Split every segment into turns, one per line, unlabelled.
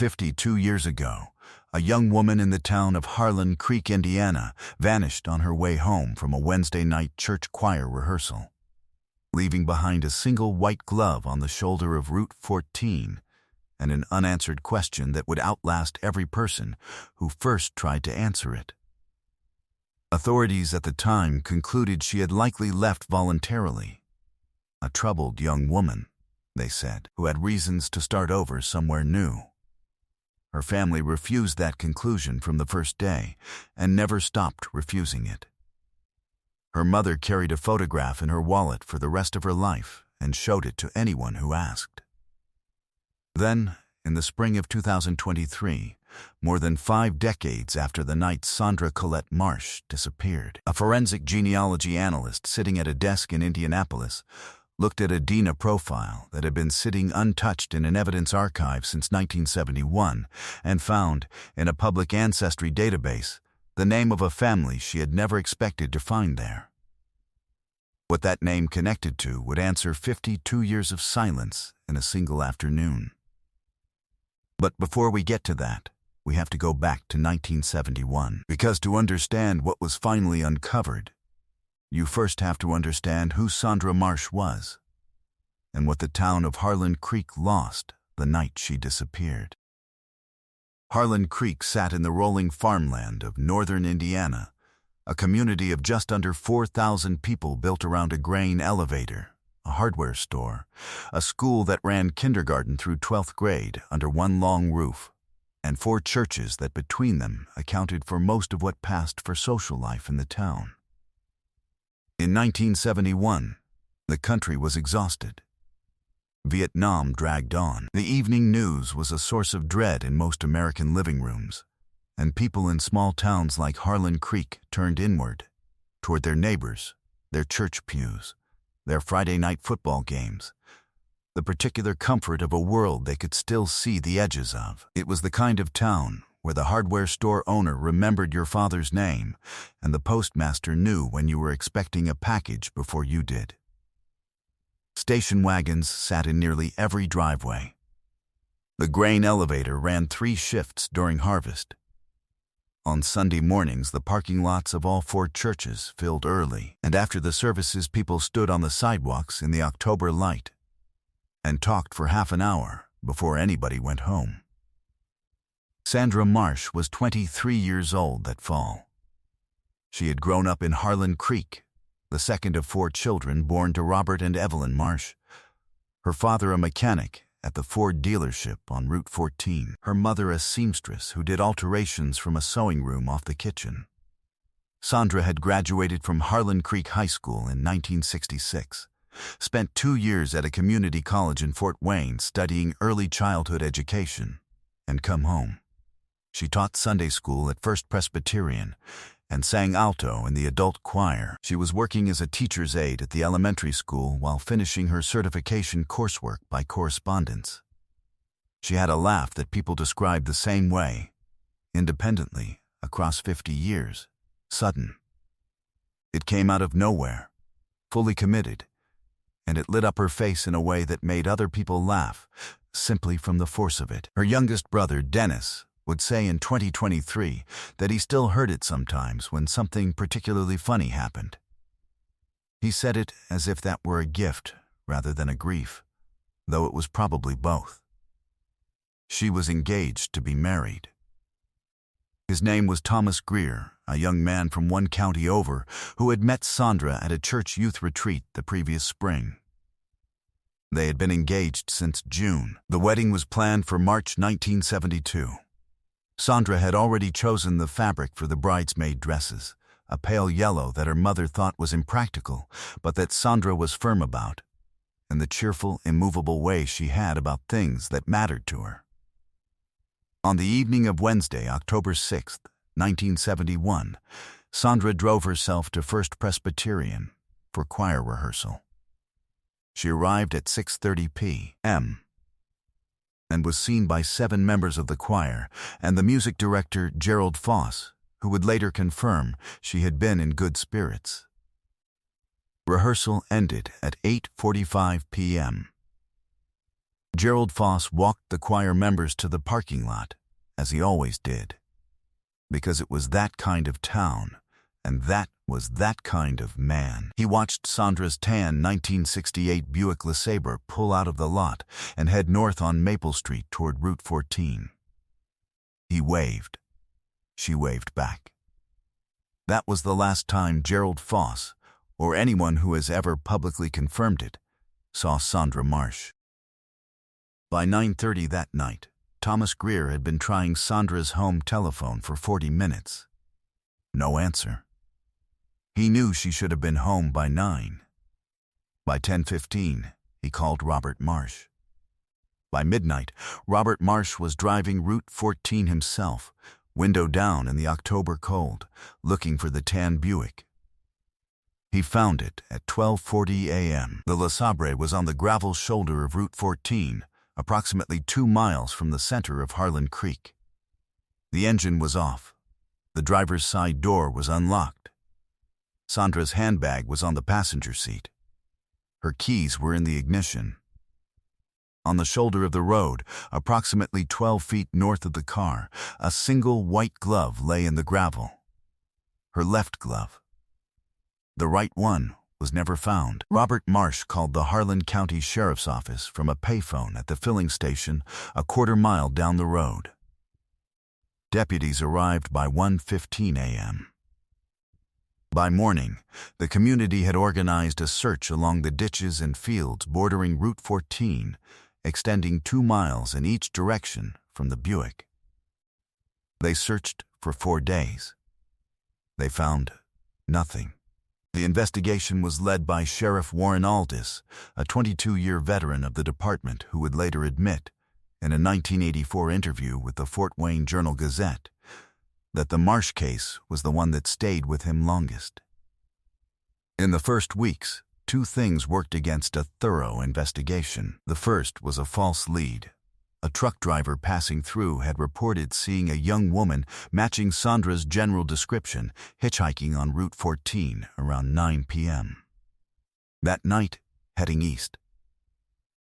52 years ago, a young woman in the town of Harlan Creek, Indiana, vanished on her way home from a Wednesday night church choir rehearsal, leaving behind a single white glove on the shoulder of Route 14 and an unanswered question that would outlast every person who first tried to answer it. Authorities at the time concluded she had likely left voluntarily. A troubled young woman, they said, who had reasons to start over somewhere new. Her family refused that conclusion from the first day and never stopped refusing it. Her mother carried a photograph in her wallet for the rest of her life and showed it to anyone who asked. Then, in the spring of 2023, more than 5 decades after the night Sandra Colette Marsh disappeared, a forensic genealogy analyst sitting at a desk in Indianapolis looked at a DNA profile that had been sitting untouched in an evidence archive since 1971 and found, in a public ancestry database, the name of a family she had never expected to find there. What that name connected to would answer 52 years of silence in a single afternoon. But before we get to that, we have to go back to 1971, because to understand what was finally uncovered, you first have to understand who Sandra Marsh was and what the town of Harlan Creek lost the night she disappeared. Harlan Creek sat in the rolling farmland of northern Indiana, a community of just under 4,000 people built around a grain elevator, a hardware store, a school that ran kindergarten through 12th grade under one long roof, and 4 churches that between them accounted for most of what passed for social life in the town. In 1971, the country was exhausted. Vietnam dragged on. The evening news was a source of dread in most American living rooms, and people in small towns like Harlan Creek turned inward, toward their neighbors, their church pews, their Friday night football games, the particular comfort of a world they could still see the edges of. It was the kind of town where the hardware store owner remembered your father's name and the postmaster knew when you were expecting a package before you did. Station wagons sat in nearly every driveway. The grain elevator ran 3 shifts during harvest. On Sunday mornings, the parking lots of all 4 churches filled early, and after the services, people stood on the sidewalks in the October light and talked for half an hour before anybody went home. Sandra Marsh was 23 years old that fall. She had grown up in Harlan Creek, the second of 4 children born to Robert and Evelyn Marsh, her father a mechanic at the Ford dealership on Route 14, her mother a seamstress who did alterations from a sewing room off the kitchen. Sandra had graduated from Harlan Creek High School in 1966, spent 2 years at a community college in Fort Wayne studying early childhood education, and come home. She taught Sunday school at First Presbyterian and sang alto in the adult choir. She was working as a teacher's aide at the elementary school while finishing her certification coursework by correspondence. She had a laugh that people described the same way, independently, across 50 years, sudden. It came out of nowhere, fully committed, and it lit up her face in a way that made other people laugh, simply from the force of it. Her youngest brother, Dennis, would say in 2023 that he still heard it sometimes when something particularly funny happened. He said it as if that were a gift rather than a grief, though it was probably both. She was engaged to be married. His name was Thomas Greer, a young man from one county over who had met Sandra at a church youth retreat the previous spring. They had been engaged since June. The wedding was planned for March 1972. Sandra had already chosen the fabric for the bridesmaid dresses, a pale yellow that her mother thought was impractical, but that Sandra was firm about, and the cheerful, immovable way she had about things that mattered to her. On the evening of Wednesday, October 6, 1971, Sandra drove herself to First Presbyterian for choir rehearsal. She arrived at 6:30 p.m. and was seen by 7 members of the choir and the music director Gerald Foss, who would later confirm she had been in good spirits. Rehearsal ended at 8:45 p.m. Gerald Foss walked the choir members to the parking lot, as he always did. Because it was that kind of town, and that was that kind of man. He watched Sandra's tan 1968 Buick LeSabre pull out of the lot and head north on Maple Street toward Route 14. He waved. She waved back. That was the last time Gerald Foss, or anyone who has ever publicly confirmed it, saw Sandra Marsh. By 9:30 that night, Thomas Greer had been trying Sandra's home telephone for 40 minutes. No answer. He knew she should have been home by 9. By 10:15, he called Robert Marsh. By midnight, Robert Marsh was driving Route 14 himself, window down in the October cold, looking for the tan Buick. He found it at 12:40 a.m. The LeSabre was on the gravel shoulder of Route 14, approximately 2 miles from the center of Harlan Creek. The engine was off. The driver's side door was unlocked. Sandra's handbag was on the passenger seat. Her keys were in the ignition. On the shoulder of the road, approximately 12 feet north of the car, a single white glove lay in the gravel. Her left glove. The right one was never found. Robert Marsh called the Harlan County Sheriff's Office from a payphone at the filling station a quarter mile down the road. Deputies arrived by 1:15 a.m. By morning, the community had organized a search along the ditches and fields bordering Route 14, extending 2 miles in each direction from the Buick. They searched for 4 days. They found nothing. The investigation was led by Sheriff Warren Aldis, a 22-year veteran of the department who would later admit, in a 1984 interview with the Fort Wayne Journal-Gazette, that the Marsh case was the one that stayed with him longest. In the first weeks, 2 things worked against a thorough investigation. The first was a false lead. A truck driver passing through had reported seeing a young woman matching Sandra's general description hitchhiking on Route 14 around 9 p.m. That night, heading east.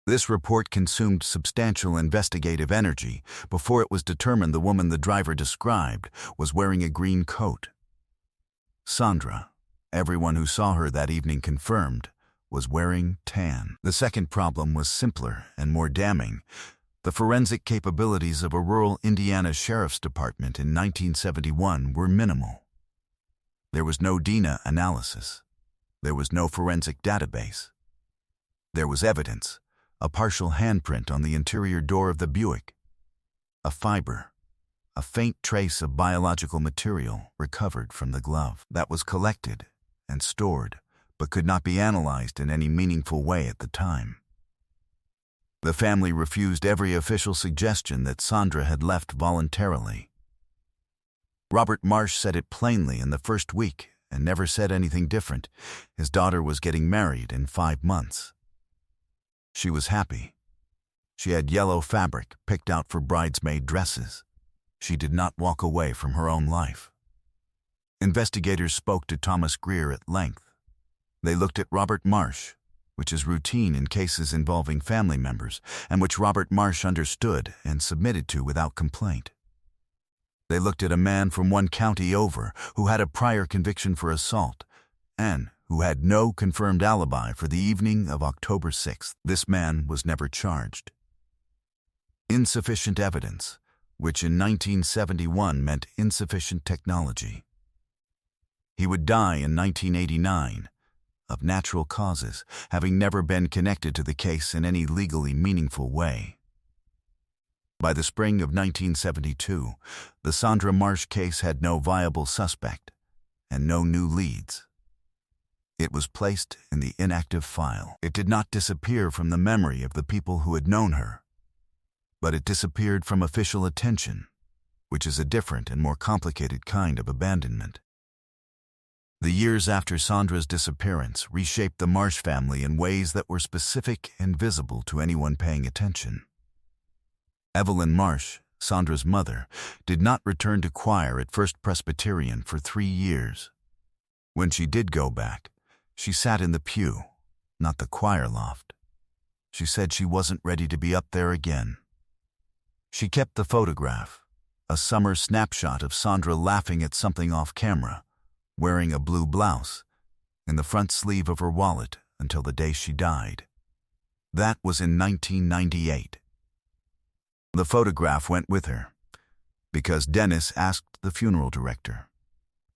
This report consumed substantial investigative energy before it was determined the woman the driver described was wearing a green coat. Sandra, everyone who saw her that evening confirmed, was wearing tan. The second problem was simpler and more damning. The forensic capabilities of a rural Indiana Sheriff's Department in 1971 were minimal. There was no DNA analysis. There was no forensic database. There was evidence, a partial handprint on the interior door of the Buick, a fiber, a faint trace of biological material recovered from the glove that was collected and stored, but could not be analyzed in any meaningful way at the time. The family refused every official suggestion that Sandra had left voluntarily. Robert Marsh said it plainly in the first week and never said anything different. His daughter was getting married in 5 months. She was happy. She had yellow fabric picked out for bridesmaid dresses. She did not walk away from her own life. Investigators spoke to Thomas Greer at length. They looked at Robert Marsh, which is routine in cases involving family members, and which Robert Marsh understood and submitted to without complaint. They looked at a man from one county over who had a prior conviction for assault, and who had no confirmed alibi for the evening of October 6th. This man was never charged. Insufficient evidence, which in 1971 meant insufficient technology. He would die in 1989, of natural causes, having never been connected to the case in any legally meaningful way. By the spring of 1972, the Sandra Marsh case had no viable suspect and no new leads. It was placed in the inactive file. It did not disappear from the memory of the people who had known her, but it disappeared from official attention, which is a different and more complicated kind of abandonment. The years after Sandra's disappearance reshaped the Marsh family in ways that were specific and visible to anyone paying attention. Evelyn Marsh, Sandra's mother, did not return to choir at First Presbyterian for 3 years. When she did go back, she sat in the pew, not the choir loft. She said she wasn't ready to be up there again. She kept the photograph, a summer snapshot of Sandra laughing at something off camera, wearing a blue blouse, in the front sleeve of her wallet until the day she died. That was in 1998. The photograph went with her because Dennis asked the funeral director,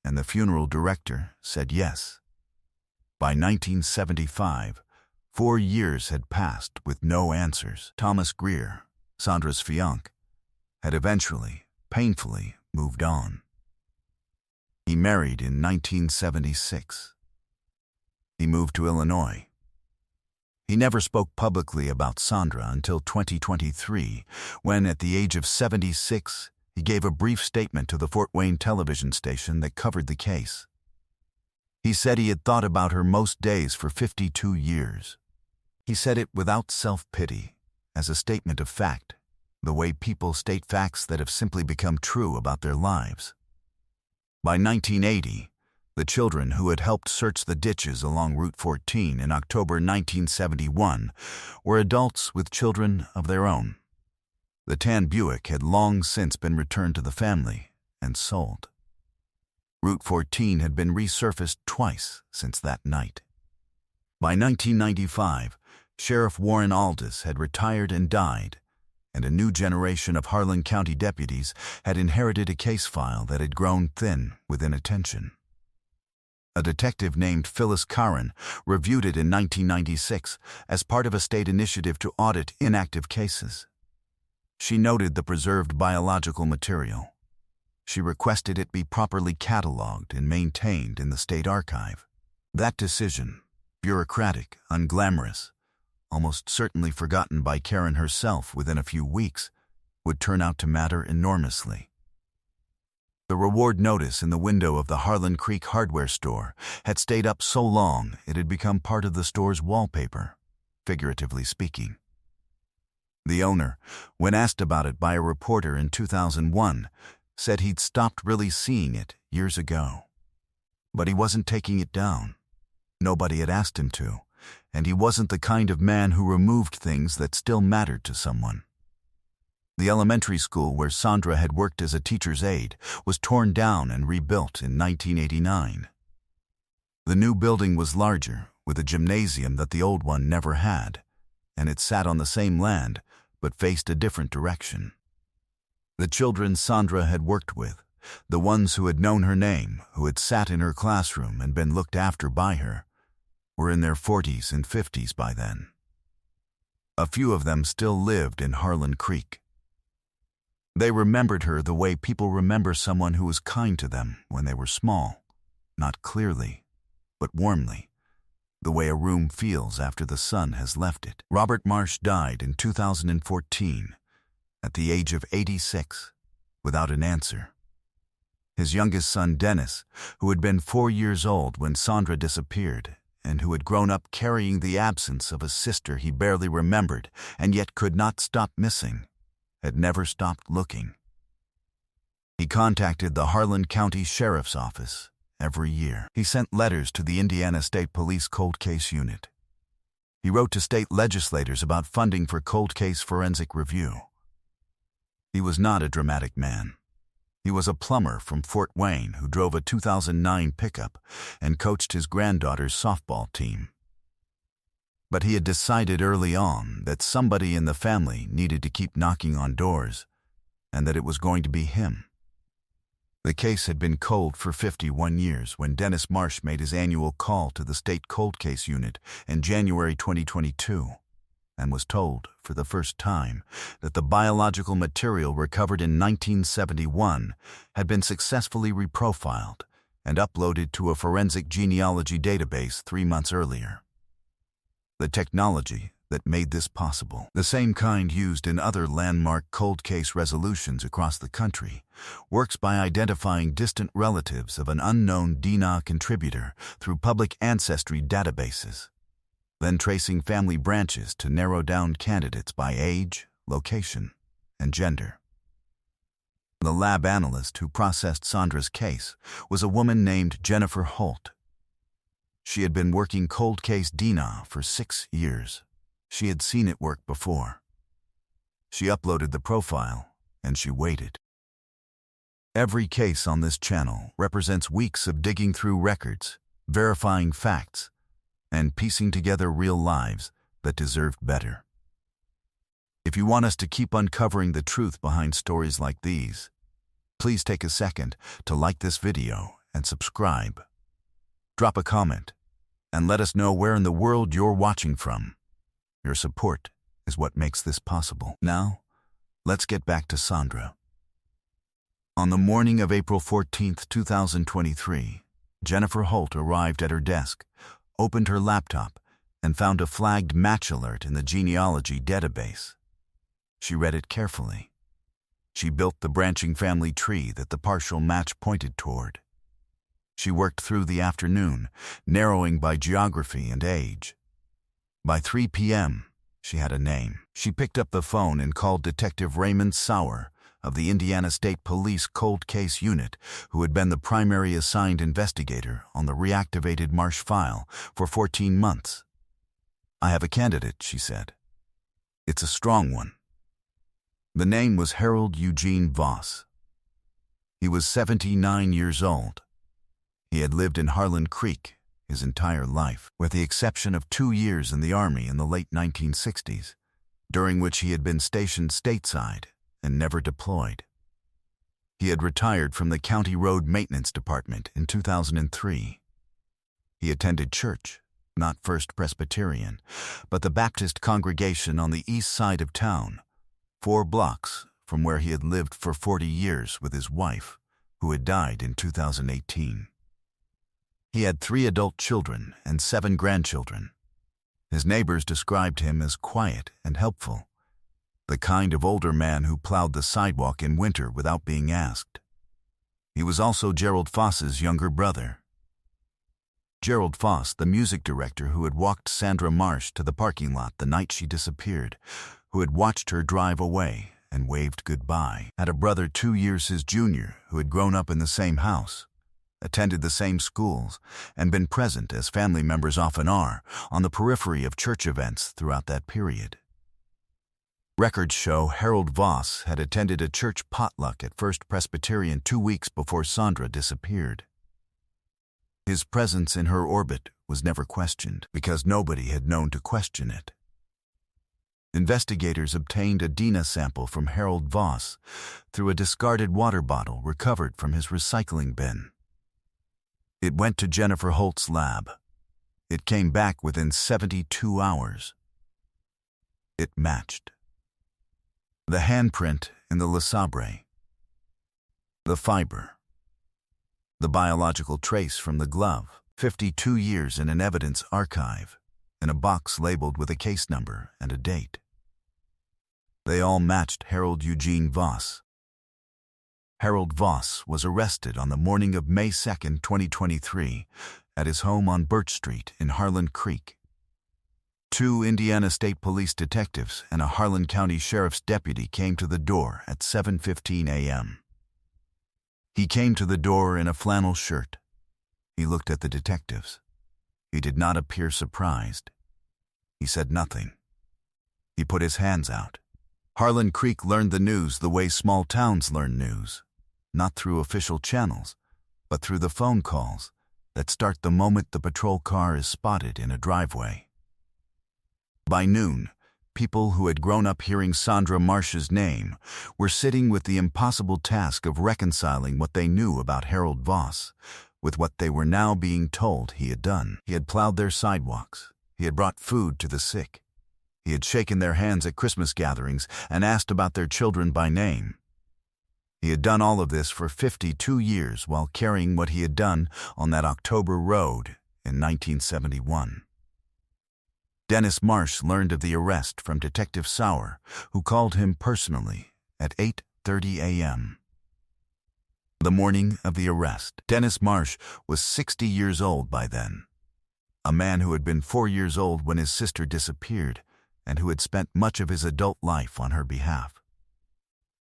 and the funeral director said yes. By 1975, 4 years had passed with no answers. Thomas Greer, Sandra's fiancé, had eventually, painfully, moved on. He married in 1976. He moved to Illinois. He never spoke publicly about Sandra until 2023, when, at the age of 76, he gave a brief statement to the Fort Wayne television station that covered the case. He said he had thought about her most days for 52 years. He said it without self-pity, as a statement of fact, the way people state facts that have simply become true about their lives. By 1980, the children who had helped search the ditches along Route 14 in October 1971 were adults with children of their own. The tan Buick had long since been returned to the family and sold. Route 14 had been resurfaced twice since that night. By 1995, Sheriff Warren Aldis had retired and died, and a new generation of Harlan County deputies had inherited a case file that had grown thin with inattention. A detective named Phyllis Curran reviewed it in 1996 as part of a state initiative to audit inactive cases. She noted the preserved biological material. She requested it be properly cataloged and maintained in the state archive. That decision, bureaucratic, unglamorous, almost certainly forgotten by Karen herself within a few weeks, would turn out to matter enormously. The reward notice in the window of the Harlan Creek hardware store had stayed up so long it had become part of the store's wallpaper, figuratively speaking. The owner, when asked about it by a reporter in 2001, said he'd stopped really seeing it years ago. But he wasn't taking it down. Nobody had asked him to, and he wasn't the kind of man who removed things that still mattered to someone. The elementary school where Sandra had worked as a teacher's aide was torn down and rebuilt in 1989. The new building was larger, with a gymnasium that the old one never had, and it sat on the same land, but faced a different direction. The children Sandra had worked with, the ones who had known her name, who had sat in her classroom and been looked after by her, were in their 40s and 50s by then. A few of them still lived in Harlan Creek. They remembered her the way people remember someone who was kind to them when they were small, not clearly, but warmly, the way a room feels after the sun has left it. Robert Marsh died in 2014, at the age of 86, without an answer. His youngest son, Dennis, who had been 4 years old when Sandra disappeared, and who had grown up carrying the absence of a sister he barely remembered and yet could not stop missing, had never stopped looking. He contacted the Harlan County Sheriff's Office every year. He sent letters to the Indiana State Police Cold Case Unit. He wrote to state legislators about funding for cold case forensic review. He was not a dramatic man. He was a plumber from Fort Wayne who drove a 2009 pickup and coached his granddaughter's softball team. But he had decided early on that somebody in the family needed to keep knocking on doors, and that it was going to be him. The case had been cold for 51 years when Dennis Marsh made his annual call to the state cold case unit in January 2022, and was told, for the first time, that the biological material recovered in 1971 had been successfully reprofiled and uploaded to a forensic genealogy database 3 months earlier. The technology that made this possible, the same kind used in other landmark cold case resolutions across the country, works by identifying distant relatives of an unknown DNA contributor through public ancestry databases, then tracing family branches to narrow down candidates by age, location, and gender. The lab analyst who processed Sandra's case was a woman named Jennifer Holt. She had been working cold case DNA for 6 years. She had seen it work before. She uploaded the profile, and she waited. Every case on this channel represents weeks of digging through records, verifying facts, and piecing together real lives that deserved better. If you want us to keep uncovering the truth behind stories like these, please take a second to like this video and subscribe. Drop a comment, and let us know where in the world you're watching from. Your support is what makes this possible. Now, let's get back to Sandra. On the morning of April 14, 2023, Jennifer Holt arrived at her desk, opened her laptop, and found a flagged match alert in the genealogy database. She read it carefully. She built the branching family tree that the partial match pointed toward. She worked through the afternoon, narrowing by geography and age. By 3 p.m., she had a name. She picked up the phone and called Detective Raymond Sauer of the Indiana State Police Cold Case Unit, who had been the primary assigned investigator on the reactivated Marsh file for 14 months. "I have a candidate," she said. "It's a strong one." The name was Harold Eugene Voss. He was 79 years old. He had lived in Harlan Creek his entire life, with the exception of 2 years in the Army in the late 1960s, during which he had been stationed stateside and never deployed. He had retired from the County Road Maintenance Department in 2003. He attended church, not First Presbyterian, but the Baptist congregation on the east side of town, 4 blocks from where he had lived for 40 years with his wife, who had died in 2018. He had 3 adult children and 7 grandchildren. His neighbors described him as quiet and helpful, the kind of older man who plowed the sidewalk in winter without being asked. He was also Gerald Foss's younger brother. Gerald Foss, the music director who had walked Sandra Marsh to the parking lot the night she disappeared, who had watched her drive away and waved goodbye, had a brother 2 years his junior who had grown up in the same house, attended the same schools, and been present, as family members often are, on the periphery of church events throughout that period. Records show Harold Voss had attended a church potluck at First Presbyterian 2 weeks before Sandra disappeared. His presence in her orbit was never questioned, because nobody had known to question it. Investigators obtained a DNA sample from Harold Voss through a discarded water bottle recovered from his recycling bin. It went to Jennifer Holt's lab. It came back within 72 hours. It matched. The handprint in the Le Sabre, the fiber, the biological trace from the glove, 52 years in an evidence archive, in a box labeled with a case number and a date. They all matched Harold Eugene Voss. Harold Voss was arrested on the morning of May 2, 2023, at his home on Birch Street in Harlan Creek. 2 Indiana State Police detectives and a Harlan County Sheriff's deputy came to the door at 7:15 a.m. He came to the door in a flannel shirt. He looked at the detectives. He did not appear surprised. He said nothing. He put his hands out. Harlan Creek learned the news the way small towns learn news, not through official channels, but through the phone calls that start the moment the patrol car is spotted in a driveway. By noon, people who had grown up hearing Sandra Marsh's name were sitting with the impossible task of reconciling what they knew about Harold Voss with what they were now being told he had done. He had plowed their sidewalks. He had brought food to the sick. He had shaken their hands at Christmas gatherings and asked about their children by name. He had done all of this for 52 years while carrying what he had done on that October road in 1971. Dennis Marsh learned of the arrest from Detective Sauer, who called him personally at 8:30 a.m. The morning of the arrest, Dennis Marsh was 60 years old by then, a man who had been 4 years old when his sister disappeared and who had spent much of his adult life on her behalf.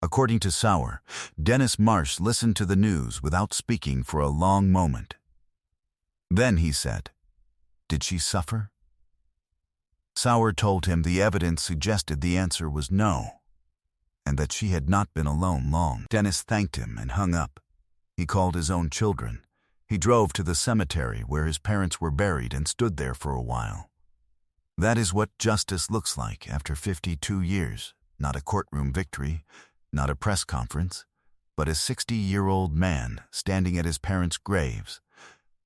According to Sauer, Dennis Marsh listened to the news without speaking for a long moment. Then he said, "Did she suffer?" Sauer told him the evidence suggested the answer was no, and that she had not been alone long. Dennis thanked him and hung up. He called his own children. He drove to the cemetery where his parents were buried and stood there for a while. That is what justice looks like after 52 years. Not a courtroom victory, not a press conference, but a 60-year-old man standing at his parents' graves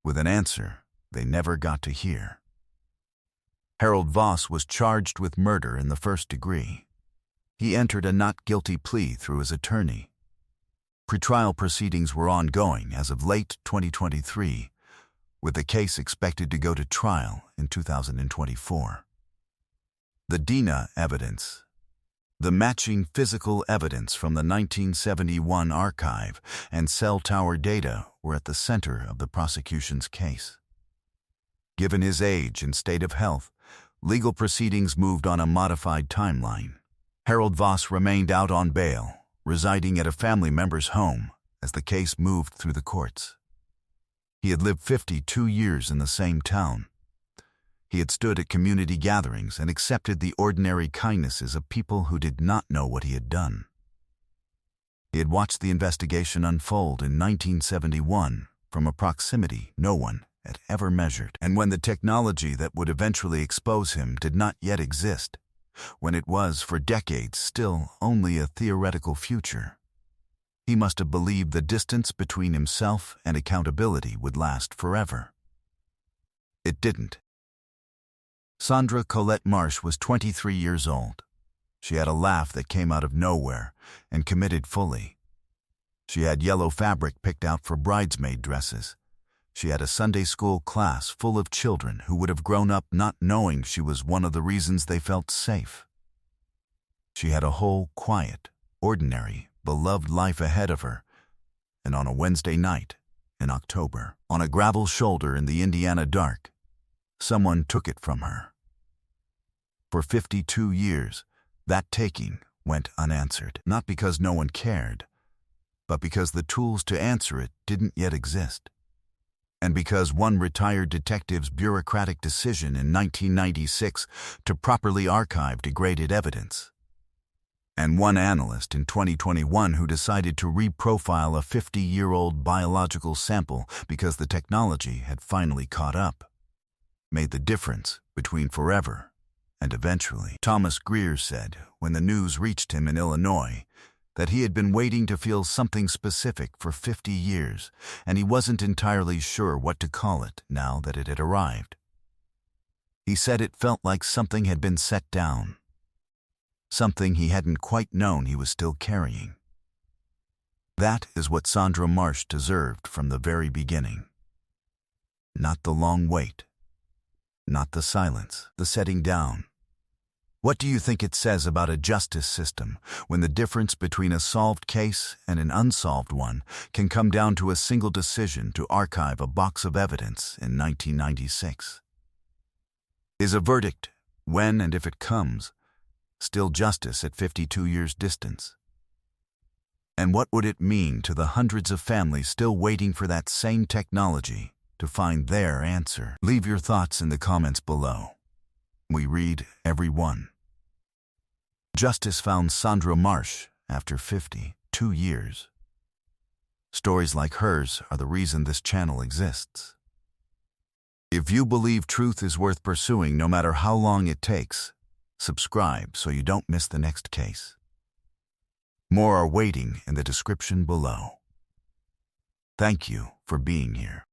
with an answer they never got to hear. Harold Voss was charged with murder in the first degree. He entered a not guilty plea through his attorney. Pretrial proceedings were ongoing as of late 2023, with the case expected to go to trial in 2024. The DNA evidence. The matching physical evidence from the 1971 archive and cell tower data were at the center of the prosecution's case. Given his age and state of health, legal proceedings moved on a modified timeline. Harold Voss remained out on bail, residing at a family member's home as the case moved through the courts. He had lived 52 years in the same town. He had stood at community gatherings and accepted the ordinary kindnesses of people who did not know what he had done. He had watched the investigation unfold in 1971 from a proximity no one had ever measured. And when the technology that would eventually expose him did not yet exist, when it was for decades still only a theoretical future, he must have believed the distance between himself and accountability would last forever. It didn't. Sandra Colette Marsh was 23 years old. She had a laugh that came out of nowhere and committed fully. She had yellow fabric picked out for bridesmaid dresses. She had a Sunday school class full of children who would have grown up not knowing she was one of the reasons they felt safe. She had a whole quiet, ordinary, beloved life ahead of her, and on a Wednesday night in October, on a gravel shoulder in the Indiana dark, someone took it from her. For 52 years, that taking went unanswered, not because no one cared, but because the tools to answer it didn't yet exist, and because one retired detective's bureaucratic decision in 1996 to properly archive degraded evidence, and one analyst in 2021 who decided to reprofile a 50-year-old biological sample because the technology had finally caught up, made the difference between forever and eventually. Thomas Greer said, when the news reached him in Illinois, that he had been waiting to feel something specific for 50 years, and he wasn't entirely sure what to call it now that it had arrived. He said it felt like something had been set down, something he hadn't quite known he was still carrying. That is what Sandra Marsh deserved from the very beginning. Not the long wait, not the silence, the setting down. What do you think it says about a justice system when the difference between a solved case and an unsolved one can come down to a single decision to archive a box of evidence in 1996? Is a verdict, when and if it comes, still justice at 52 years' distance? And what would it mean to the hundreds of families still waiting for that same technology to find their answer? Leave your thoughts in the comments below. We read every one. Justice found Sandra Marsh after 52 years. Stories like hers are the reason this channel exists. If you believe truth is worth pursuing no matter how long it takes, subscribe so you don't miss the next case. More are waiting in the description below. Thank you for being here.